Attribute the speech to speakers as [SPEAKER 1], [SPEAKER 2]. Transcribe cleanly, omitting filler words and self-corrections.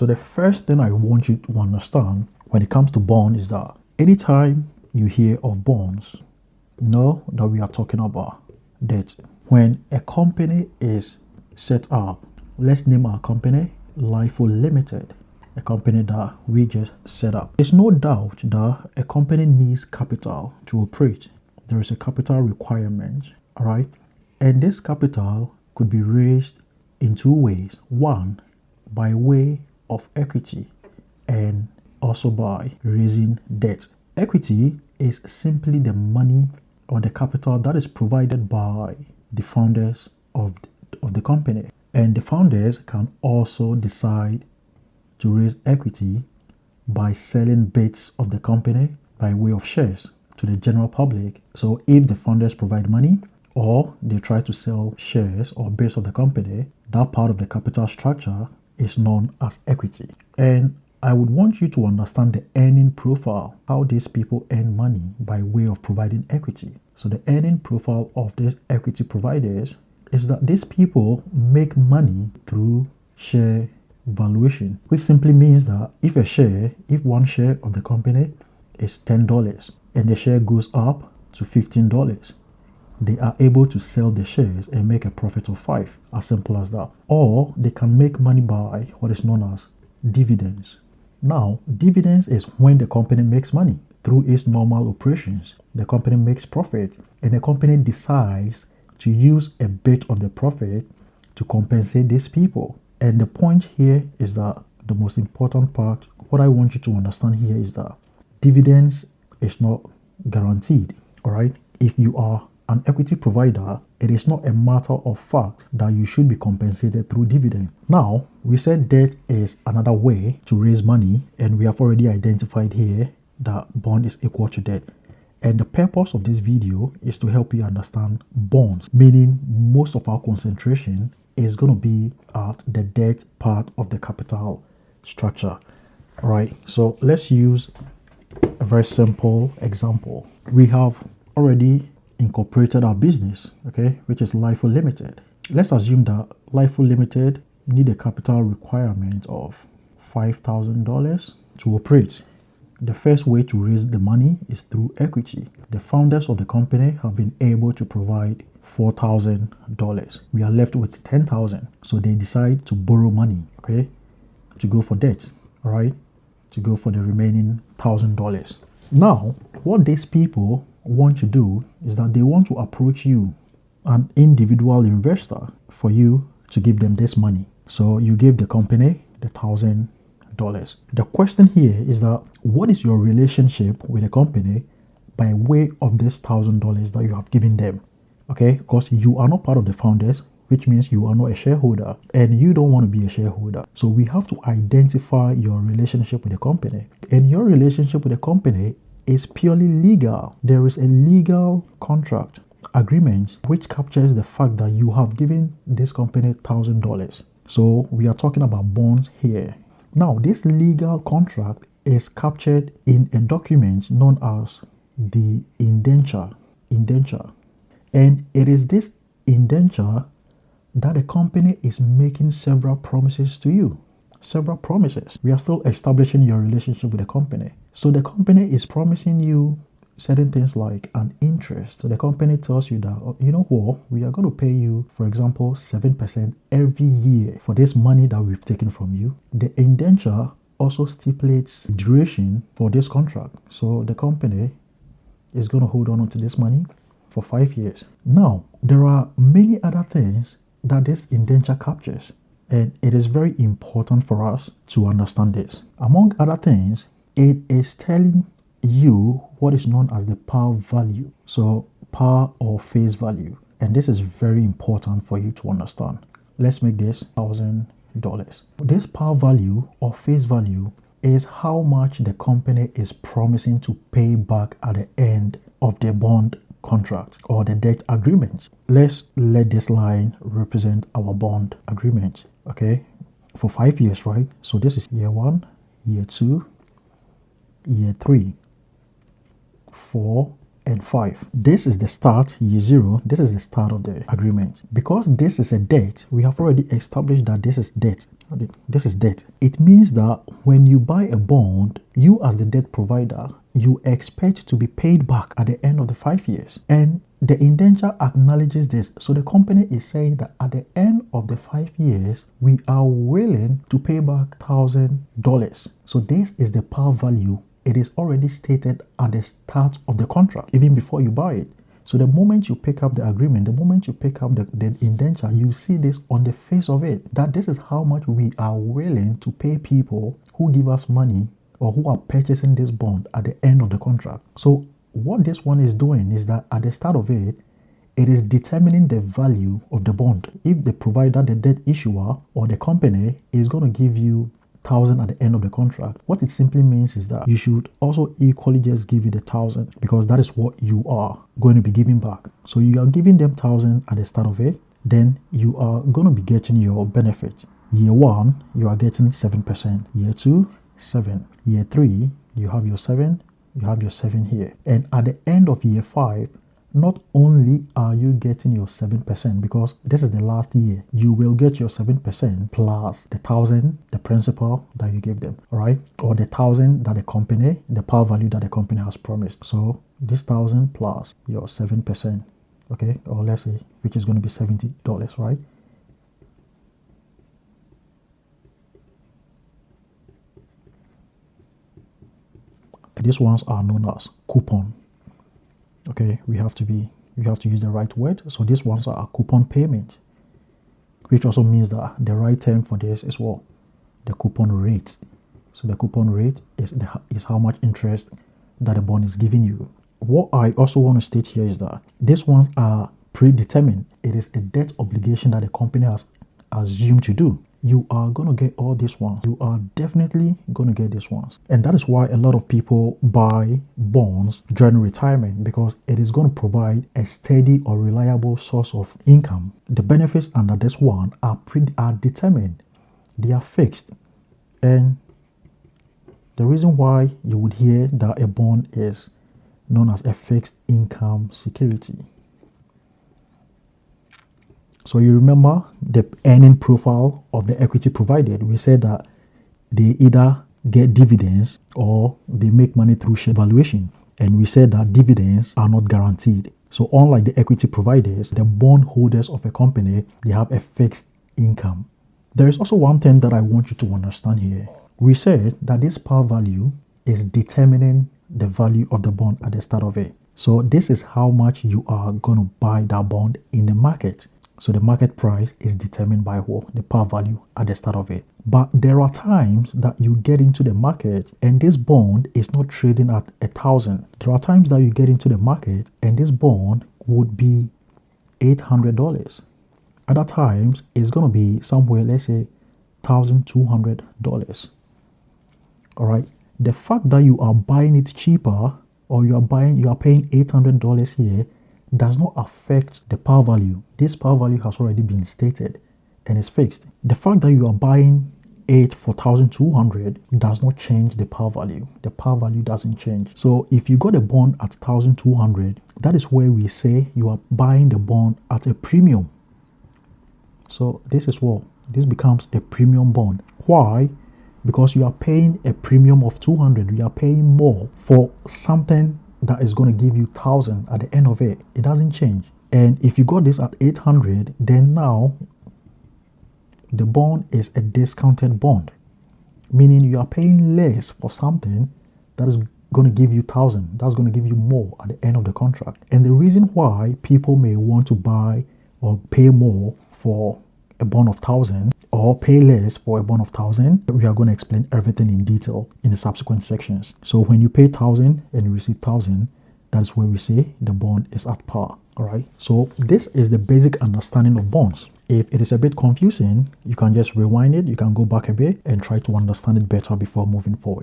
[SPEAKER 1] So the first thing I want you to understand when it comes to bond is that anytime you hear of bonds, know that we are talking about debt. When a company is set up, let's name our company LIFO Limited, a company that we just set up. There's no doubt that a company needs capital to operate. There is a capital requirement, all right? And this capital could be raised in two ways. One, by way of equity, and also by raising debt. Equity is simply the money or the capital that is provided by the founders of the company. And the founders can also decide to raise equity by selling bits of the company by way of shares to the general public. So if the founders provide money or they try to sell shares or bits of the company, that part of the capital structure is known as equity. And I would want you to understand the earning profile, how these people earn money by way of providing equity. So the earning profile of these equity providers is that these people make money through share valuation, which simply means that if one share of the company is $10 and the share goes up to $15, they are able to sell the shares and make a profit of $5, as simple as that. Or they can make money by what is known as dividends. Now, dividends is when the company makes money through its normal operations. The company makes profit and the company decides to use a bit of the profit to compensate these people. And the point here is that the most important part, what I want you to understand here is that dividends is not guaranteed, all right? If you are an equity provider, it is not a matter of fact that you should be compensated through dividend. Now, we said debt is another way to raise money, and we have already identified here that bond is equal to debt. And the purpose of this video is to help you understand bonds, meaning most of our concentration is going to be at the debt part of the capital structure. All right, so let's use a very simple example. We have already incorporated our business, okay, which is LIFO Limited. Let's assume that LIFO Limited need a capital requirement of $5,000 to operate. The first way to raise the money is through equity. The founders of the company have been able to provide $4,000. We are left with $10,000. So they decide to borrow money, okay, to go for debt, all right, to go for the remaining $1,000. Now, what these people want to do is that they want to approach you, an individual investor, for you to give them this money. So you give the company the $1,000. The question here is that what is your relationship with the company by way of this $1,000 that you have given them? Okay, because you are not part of the founders, which means you are not a shareholder and you don't want to be a shareholder. So we have to identify your relationship with the company, and your relationship with the company is purely legal. There is a legal contract agreement which captures the fact that you have given this company $1,000. So we are talking about bonds here. Now, this legal contract is captured in a document known as the indenture. And it is this indenture that the company is making several promises to you. Several promises. We are still establishing your relationship with the company. So the company is promising you certain things like an interest. So the company tells you that, oh, you know what, we are going to pay you, for example, 7% every year for this money that we've taken from you. The indenture also stipulates duration for this contract. So the company is going to hold on to this money for 5 years. Now, there are many other things that this indenture captures, and it is very important for us to understand this. Among other things, it is telling you what is known as the par value. So par or face value. And this is very important for you to understand. Let's make this $1,000. This par value or face value is how much the company is promising to pay back at the end of the bond contract or the debt agreement. Let's let this line represent our bond agreement, okay, for 5 years, right? So this is year 1, year 2, year 3, 4, and 5. This is the start, year 0. This is the start of the agreement. Because this is a debt, we have already established that this is debt. This is debt. It means that when you buy a bond, you as the debt provider, you expect to be paid back at the end of the 5 years. And the indenture acknowledges this. So the company is saying that at the end of the 5 years, we are willing to pay back $1,000. So this is the par value. It is already stated at the start of the contract, even before you buy it. So the moment you pick up the agreement, the moment you pick up the indenture, you see this on the face of it, that this is how much we are willing to pay people who give us money or who are purchasing this bond at the end of the contract. So what this one is doing is that at the start of it, it is determining the value of the bond. If the provider, the debt issuer, or the company is going to give you 1,000 at the end of the contract, what it simply means is that you should also equally just give it 1,000, because that is what you are going to be giving back. So you are giving them 1,000 at the start of it, then you are going to be getting your benefit. Year 1, you are getting 7%. Year 2, 7. Year 3, you have your 7. You have your 7 here. And at the end of year 5, not only are you getting your 7%, because this is the last year, you will get your 7% plus the 1,000, the principal that you give them, all right? Or the 1,000 that the company, the par value that the company has promised. So this 1,000 plus your 7%, okay? Or let's say, which is going to be $70, right? These ones are known as coupon. Okay, we have to use the right word. So these ones are a coupon payment, which also means that the right term for this is what? The coupon rate. So the coupon rate is how much interest that the bond is giving you. What I also want to state here is that these ones are predetermined. It is a debt obligation that the company has assumed to do. You are going to get all these ones. You are definitely going to get these ones. And that is why a lot of people buy bonds during retirement, because it is going to provide a steady or reliable source of income. The benefits under this one are determined. They are fixed. And the reason why you would hear that a bond is known as a fixed income security. So you remember the earning profile of the equity provided. We said that they either get dividends or they make money through share valuation. And we said that dividends are not guaranteed. So unlike the equity providers, the bond holders of a company, they have a fixed income. There is also one thing that I want you to understand here. We said that this par value is determining the value of the bond at the start of it. So this is how much you are going to buy that bond in the market. So the market price is determined by what? The par value at the start of it. But there are times that you get into the market and this bond is not trading at 1,000. There are times that you get into the market and this bond would be $800. Other times it's going to be somewhere, let's say, $1,200. All right. The fact that you are buying it cheaper, or you are paying $800 here, does not affect the par value. This par value has already been stated and is fixed. The fact that you are buying it for $1,200 does not change the par value. The par value doesn't change. So if you got a bond at $1,200, that is where we say you are buying the bond at a premium. So this becomes a premium bond. Why? Because you are paying a premium of $200. You are paying more for something that is going to give you 1,000 at the end of it. It doesn't change. And if you got this at 800, then now the bond is a discounted bond, meaning you are paying less for something that is going to give you 1,000. That's going to give you more at the end of the contract. And the reason why people may want to buy or pay more for a bond of 1,000 or pay less for a bond of 1,000, we are going to explain everything in detail in the subsequent sections. So when you pay 1,000 and you receive 1,000, that's where we say the bond is at par. All right. So this is the basic understanding of bonds. If it is a bit confusing, you can just rewind it. You can go back a bit and try to understand it better before moving forward.